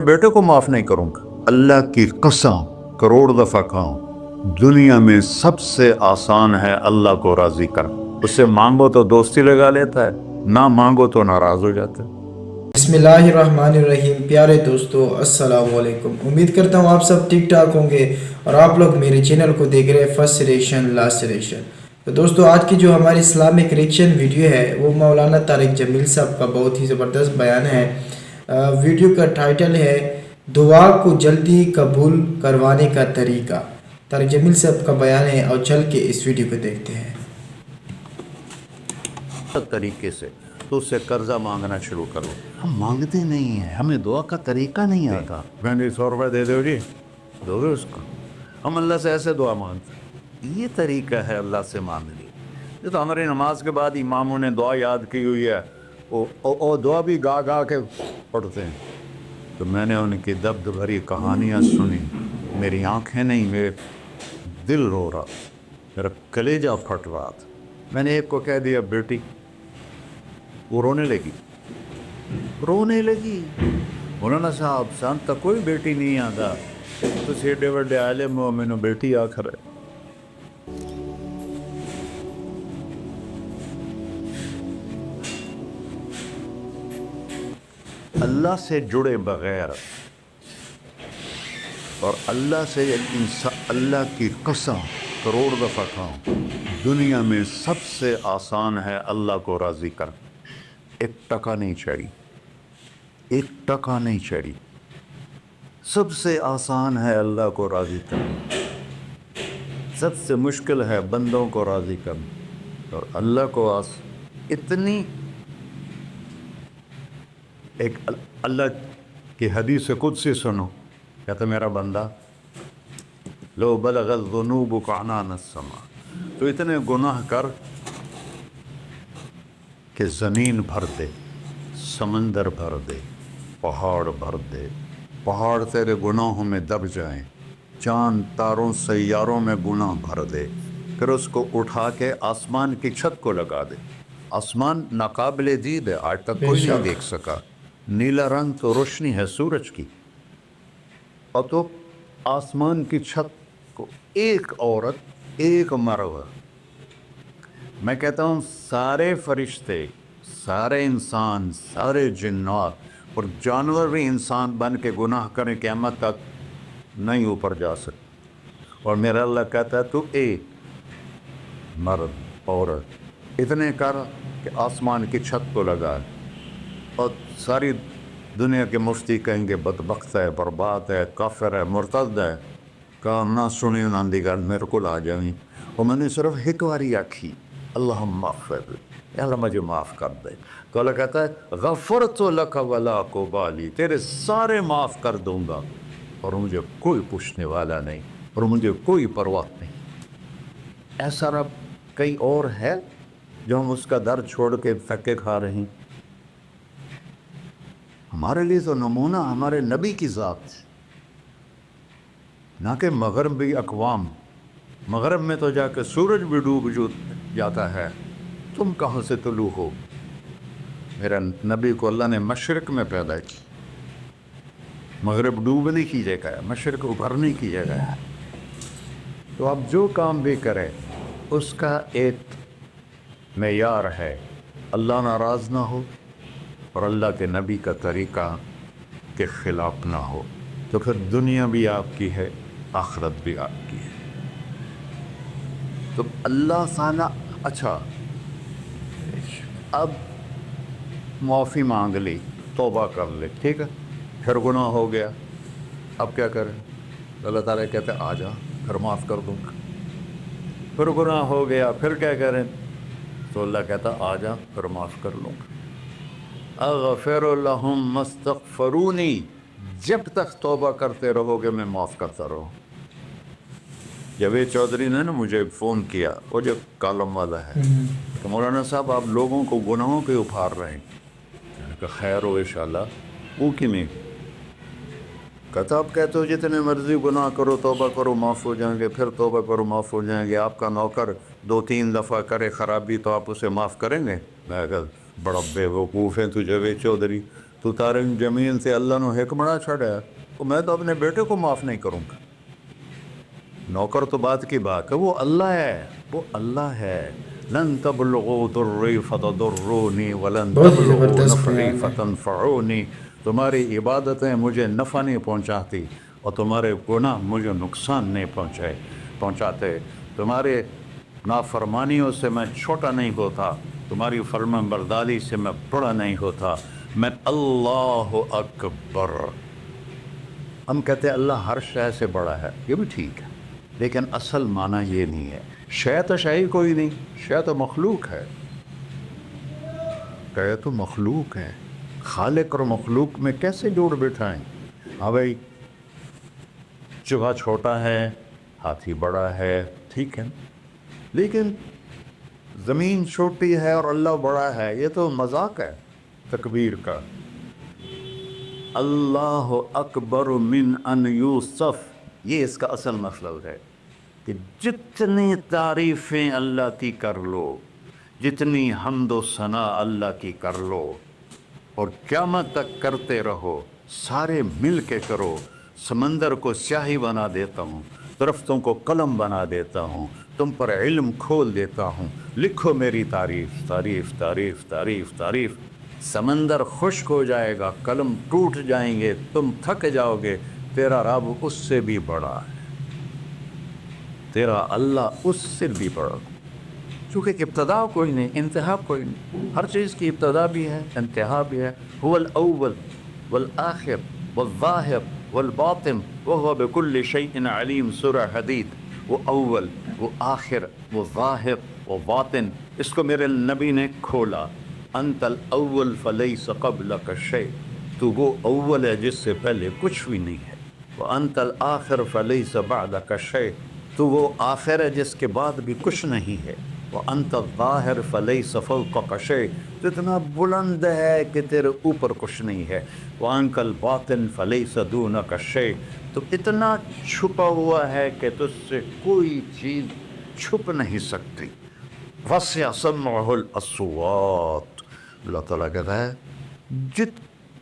بیٹے کو معاف نہیں کروں گا۔ اللہ کی قسم کروڑ دفعہ کہوں، دنیا میں سب سے آسان ہے اللہ کو راضی کرنا۔ اس سے مانگو تو دوستی لگا لیتا ہے، نہ مانگو تو ناراض ہو جاتا ہے۔ بسم اللہ الرحمن الرحیم۔ پیارے دوستو السلام علیکم، امید کرتا ہوں آپ سب ٹھیک ٹھاک ہوں گے اور آپ لوگ میرے چینل کو دیکھ رہے ہیں فرسٹ ریشن لاسٹ ریشن۔ تو دوستو آج کی جو ہماری اسلامک ریئیکشن ویڈیو ہے وہ مولانا طارق جمیل صاحب کا بہت ہی زبردست بیان ہے۔ ویڈیو کا ٹائٹل ہے دعا کو جلدی قبول کروانے کا طریقہ۔ طارق جمیل صاحب کا بیان ہے اور چل کے اس ویڈیو کو دیکھتے ہیں۔ طریقے سے تو اس سے قرضہ مانگنا شروع کرو۔ ہم مانگتے نہیں ہیں، ہمیں دعا کا طریقہ نہیں آتا۔ میں نے 100 روپے دے دو جی، دو گے اس کو؟ ہم اللہ سے ایسے دعا مانگتے ہیں، یہ طریقہ ہے اللہ سے مانگنے۔ یہ تو ہماری نماز کے بعد اماموں نے دعا یاد کی ہوئی ہے، وہ دعا بھی گا گا کے پڑھتے ہیں۔ تو میں نے ان کی دبد بھری کہانیاں سنی، میری آنکھیں نہیں، میرے دل رو رہا، میرا کلیجہ پھٹ رہا تھا۔ میں نے ایک کو کہہ دیا بیٹی، وہ رونے لگی۔ مولانا صاحب سان تک کوئی بیٹی نہیں آتا، تو ایڈے وڈے عالم ہو، میں نے بیٹی آخر ہے۔ اللہ سے جڑے بغیر اور اللہ سے اللہ کی قسم کروڑ دفعہ کھاؤں، دنیا میں سب سے آسان ہے اللہ کو راضی کر۔ ایک ٹکا نہیں چڑھی، سب سے آسان ہے اللہ کو راضی کرنا، سب سے مشکل ہے بندوں کو راضی کرنا۔ اور اللہ کو اتنی ایک اللہ کی حدیث قدسی سنو، کہتا میرا بندہ لو بلغ الذنوب عنان السماء، تو اتنے گناہ کر کہ زمین بھر دے، سمندر بھر دے، پہاڑ بھر دے، پہاڑ تیرے گناہوں میں دب جائیں، چاند تاروں سیاروں میں گناہ بھر دے، پھر اس کو اٹھا کے آسمان کی چھت کو لگا دے۔ آسمان ناقابل دید ہے، آج تک کوئی نہیں دیکھ سکا، نیلا رنگ تو روشنی ہے سورج کی، اور تو آسمان کی چھت کو ایک عورت، ایک مرد، میں کہتا ہوں سارے فرشتے، سارے انسان، سارے جنات اور جانور بھی انسان بن کے گناہ کریں، قیامت تک نہیں اوپر جا سکتے۔ اور میرا اللہ کہتا ہے تو ایک مرد عورت اتنے کر کہ آسمان کی چھت کو لگا، اور ساری دنیا کے مفتی کہیں گے بدبخت ہے، برباد ہے، کافر ہے، مرتد ہے، کہا نہ سنی نہ دیگر میرے کو آ جائیں، اور میں نے صرف ایک باری آکھی اللہم اغفر لی، یا اللہ مجھے معاف کر دے، تو اللہ کہتا ہے غفرت لک ولا ابالی، تیرے سارے معاف کر دوں گا اور مجھے کوئی پوچھنے والا نہیں اور مجھے کوئی پرواہ نہیں۔ ایسا رب کئی اور ہے جو ہم اس کا در چھوڑ کے دھکے کھا رہے ہیں؟ ہمارے لیے تو نمونہ ہمارے نبی کی ذات، نہ کہ مغربی اقوام۔ مغرب میں تو جا کے سورج بھی ڈوب جاتا ہے، تم کہاں سے طلوع ہو؟ میرا نبی کو اللہ نے مشرق میں پیدا کی، مغرب ڈوبنے کی جگہ ہے، مشرق ابھرنے کی جگہ ہے۔ تو آپ جو کام بھی کریں اس کا ایک معیار ہے، اللہ ناراض نہ ہو اور اللہ کے نبی کا طریقہ کے خلاف نہ ہو، تو پھر دنیا بھی آپ کی ہے، آخرت بھی آپ کی ہے۔ تو اللہ تعالیٰ اچھا اب معافی مانگ لی، توبہ کر لے، ٹھیک ہے، پھر گناہ ہو گیا، اب کیا کریں؟ اللہ تعالیٰ کہتے آ جا، پھر معاف کر دوں گا۔ پھر گناہ ہو گیا، پھر کیا کریں؟ تو اللہ کہتا آ جا، پھر معاف کر لوں گا۔ اغفر لہم مستغفرونی، جب تک توبہ کرتے رہو گے میں معاف کرتا رہوں۔ جاوید چودھری نے نا مجھے فون کیا، وہ جو کالم والا ہے، کہ مولانا صاحب آپ لوگوں کو گناہوں کے ابھار رہے ہیں۔ میں نے کہا خیر ہو انشاءاللہ، وہ کی میں کہتا آپ کہتے ہو جتنے مرضی گناہ کرو توبہ کرو معاف ہو جائیں گے، پھر توبہ کرو معاف ہو جائیں گے، آپ کا نوکر 2-3 دفعہ کرے خرابی تو آپ اسے معاف کریں گے؟ میں کہا بڑا بے وقوف ہے تو جاوید چودھری، تو تارک جمیل سے اللہ نے حکم بڑا چھڑا تو میں تو اپنے بیٹے کو معاف نہیں کروں گا. نوکر تو بات کی بات ہے، وہ اللہ ہے، وہ اللہ ہے. لن تبلغوا ضری فتضرونی ولن بہت ہی تبلغوا زبردست نفعی بیان ہے. فتنفعونی. تمہاری عبادتیں مجھے نفع نہیں پہنچاتی اور تمہارے گناہ مجھے نقصان نہیں پہنچاتے. تمہارے نافرمانیوں سے میں چھوٹا نہیں ہوتا، تمہاری فرمان برداری سے میں بڑا نہیں ہوتا. میں اللہ اکبر. ہم کہتے ہیں اللہ ہر شے سے بڑا ہے، یہ بھی ٹھیک ہے، لیکن اصل معنی یہ نہیں ہے. شے تو شے ہی کوئی نہیں، شے تو مخلوق ہے. شے تو مخلوق ہے. خالق اور مخلوق میں کیسے جوڑ بٹھائیں؟ ہاں بھائی، چوہا چھوٹا ہے، ہاتھی بڑا ہے، ٹھیک ہے، لیکن زمین چھوٹی ہے اور اللہ بڑا ہے، یہ تو مذاق ہے تکبیر کا. اللہ اکبر من ان یوسف، یہ اس کا اصل مطلب ہے کہ جتنی تعریفیں اللہ کی کر لو، جتنی حمد و ثنا اللہ کی کر لو اور قیامت تک کرتے رہو، سارے مل کے کرو. سمندر کو سیاہی بنا دیتا ہوں، درختوں کو قلم بنا دیتا ہوں، تم پر علم کھول دیتا ہوں، لکھو میری تعریف تعریف تعریف تعریف تعریف. سمندر خشک ہو جائے گا، قلم ٹوٹ جائیں گے، تم تھک جاؤ گے، تیرا رب اس سے بھی بڑا ہے، تیرا اللہ اس سے بھی بڑا. چونکہ ابتدا کوئی نہیں، انتہا کوئی نہیں. ہر چیز کی ابتدا بھی ہے، انتہا بھی ہے. هو الاول والآخر والظاہر والباطن وهو بكل شيء علیم. سورہ حدید. وہ اول، وہ آخر، وہ ظاہر، وہ باطن. اس کو میرے نبی نے کھولا. انت الاول فلیس قبلک شیء، تو وہ اول ہے جس سے پہلے کچھ بھی نہیں ہے. وانت الآخر فلیس بعدک شیء، تو وہ آخر ہے جس کے بعد بھی کچھ نہیں ہے. وانت الظاہر فلیس فوقک شیء، تو اتنا بلند ہے کہ تیرے اوپر کچھ نہیں ہے. وانت الباطن فلیس دونک شیء، تو اتنا چھپا ہوا ہے کہ تجھ سے کوئی چیز چھپ نہیں سکتی. وسع سمعہ الاصوات. اللہ تعالیٰ کہتا ہے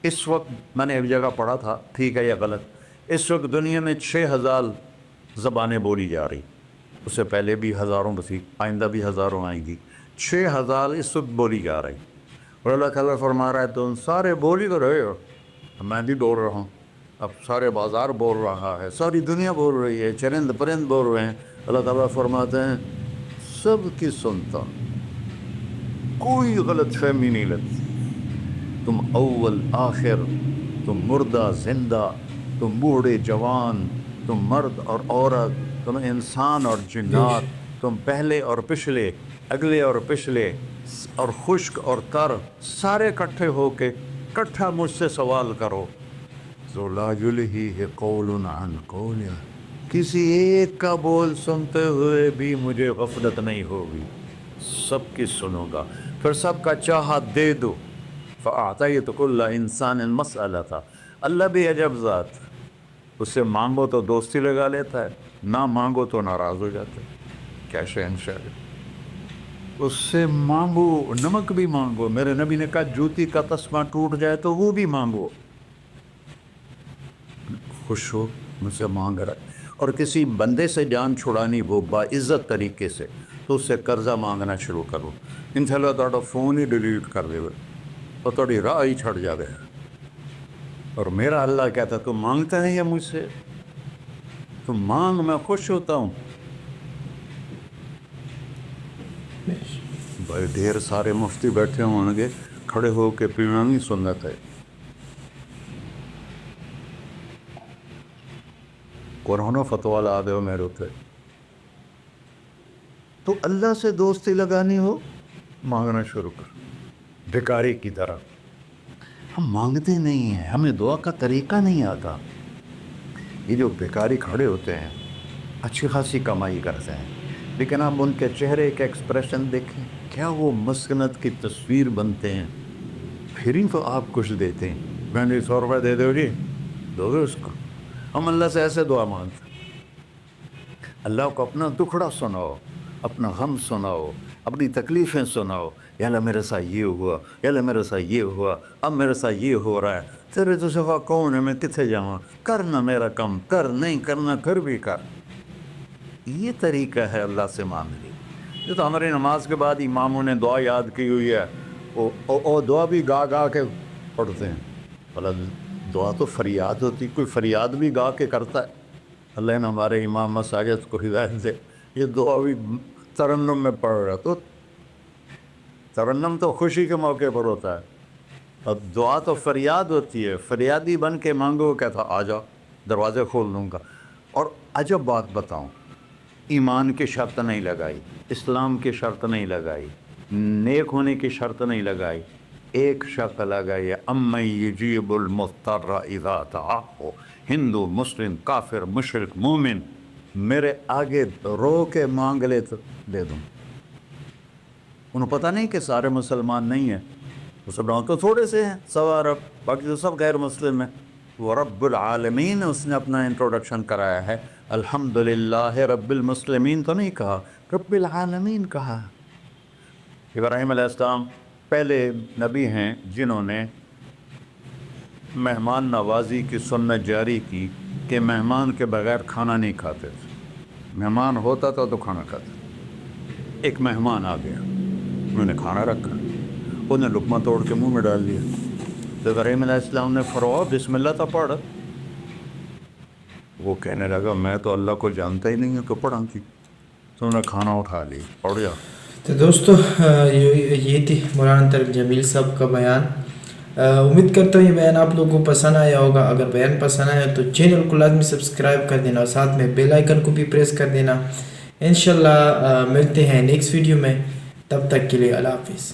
اس وقت میں نے ایک جگہ پڑھا تھا، ٹھیک ہے یا غلط، اس وقت دنیا میں 6000 زبانیں بولی جا رہی. اس سے پہلے بھی ہزاروں بسی، آئندہ بھی ہزاروں آئیں گی. 6000 اس وقت بولی جا رہی. اور اللہ تعالیٰ فرما رہا ہے تم سارے بولی تو رہے ہو، میں بھی بول رہا ہوں. اب سارے بازار بول رہا ہے، ساری دنیا بول رہی ہے، چرند پرند بول رہے ہیں. اللہ تعالیٰ فرماتے ہیں سب کی سنتا، کوئی غلط فہمی نہیں لگتی. تم اول آخر، تم مردہ زندہ، تم بوڑھے جوان، تم مرد اور عورت، تم انسان اور جنات، تم پہلے اور پچھلے، اگلے اور پچھلے، اور خشک اور تر، سارے اکٹھے ہو کے اکٹھا مجھ سے سوال کرو. تو لا یلہیہ قول عن قول، کسی ایک کا بول سنتے ہوئے بھی مجھے غفلت نہیں ہوگی، سب کی سنوں گا، پھر سب کا چاہا دے دو. فَأَعْطَيْتُ كُلَّ إِنسَانٍ مَسْأَلَةً. اللہ بھی عجب ذات، اس سے مانگو تو دوستی لگا لیتا ہے، نہ مانگو تو ناراض ہو جاتا ہے. کیا شہنشاہ ہے. اس سے مانگو، نمک بھی مانگو. میرے نبی نے کہا جوتی کا تسمہ ٹوٹ جائے تو وہ بھی مانگو. خوش ہو مجھ سے مانگ رہا ہے. اور کسی بندے سے جان چھڑانی وہ باعزت طریقے سے، تو اس سے قرضہ مانگنا شروع کرو. انشاءاللہ تھوڑا فون ہی ڈیلیٹ کر دے اور تھوڑی راہ ہی چھڑ جاوے. اور میرا اللہ کہتا ہے تم مانگتا ہے یا مجھ سے، تم مانگ، میں خوش ہوتا ہوں. بھائی ڈھیر سارے مفتی بیٹھے ہوں گے، کھڑے ہو کے پینا نہیں سنت ہے. قرآن و فتویٰ لا دے ہو میرے اتنے. تو اللہ سے دوستی لگانی ہو، مانگنا شروع کر بھکاری کی طرح. ہم مانگتے نہیں ہیں، ہمیں دعا کا طریقہ نہیں آتا. یہ جو بھکاری کھڑے ہوتے ہیں اچھی خاصی کمائی کرتے ہیں، لیکن آپ ان کے چہرے کے ایکسپریشن دیکھیں، کیا وہ مسکنت کی تصویر بنتے ہیں. پھر ہی تو آپ کچھ دیتے ہیں. میں نے 100 روپے دے دو جی، دو گے اس کو. ہم اللہ سے ایسے دعا مانگتے ہیں، اللہ کو اپنا دکھڑا سناؤ، اپنا غم سناؤ، اپنی تکلیفیں سناؤ، یا اللہ میرے ساتھ یہ ہوا، یا اللہ میرے ساتھ یہ ہوا، اب میرے ساتھ یہ ہو رہا ہے، تیرے تو سوا کون ہے، میں کتنے جاؤں، کرنا میرا کم، کر نہیں کرنا پھر بھی کر. یہ طریقہ ہے اللہ سے مانگنے. یہ تو ہماری نماز کے بعد اماموں نے دعا یاد کی ہوئی ہے، وہ دعا بھی گا گا کے پڑھتے ہیں. بھلا دعا تو فریاد ہوتی، کوئی فریاد بھی گا کے کرتا ہے. اللہ نے ہمارے امام مساجد کو ہدایت دے. یہ دعا بھی ترنم میں پڑھ رہا، تو ترنم تو خوشی کے موقع پر ہوتا ہے، اب دعا تو فریاد ہوتی ہے. فریادی بن کے مانگو، کہتا آ جاؤ دروازے کھول دوں گا. اور عجب بات بتاؤں، ایمان کی شرط نہیں لگائی، اسلام کی شرط نہیں لگائی، نیک ہونے کی شرط نہیں لگائی، ایک شرط لگائی ہے، امن یجیب المضطر اذا دعاہ. ہندو، مسلم، کافر، مشرک، مومن میرے آگے رو کے مانگ لے تو دے دوں. انہوں پتہ نہیں کہ سارے مسلمان نہیں ہیں، مسلمان تو تھوڑے سے ہیں، 100 ارب، باقی تو سب غیر مسلم ہیں. وہ رب العالمین اس نے اپنا انٹروڈکشن کرایا ہے. الحمدللہ رب المسلمین تو نہیں کہا، رب العالمین کہا. ابراہیم علیہ السلام پہلے نبی ہیں جنہوں نے مہمان نوازی کی سنت جاری کی کہ مہمان کے بغیر کھانا نہیں کھاتے تھے. مہمان ہوتا تھا تو کھانا کھاتے. ایک مہمان آ گیا، انہوں نے کھانا رکھا، انہوں نے لقمہ توڑ کے منہ میں ڈال دیا. تو ابراہیم علیہ السلام نے فرمایا بسم اللہ تو پڑھ. وہ کہنے لگا میں تو اللہ کو جانتا ہی نہیں ہوں کہ پڑھا کی. تو انہوں نے کھانا اٹھا لی اور یا. تو دوستو یہ تھی مولانا طارق جمیل صاحب کا بیان. امید کرتا ہوں یہ بیان آپ لوگوں کو پسند آیا ہوگا. اگر بیان پسند آیا تو چینل کو لازمی سبسکرائب کر دینا اور ساتھ میں بیل آئیکن کو بھی پریس کر دینا. انشاءاللہ ملتے ہیں نیکسٹ ویڈیو میں، تب تک کے لیے اللہ حافظ.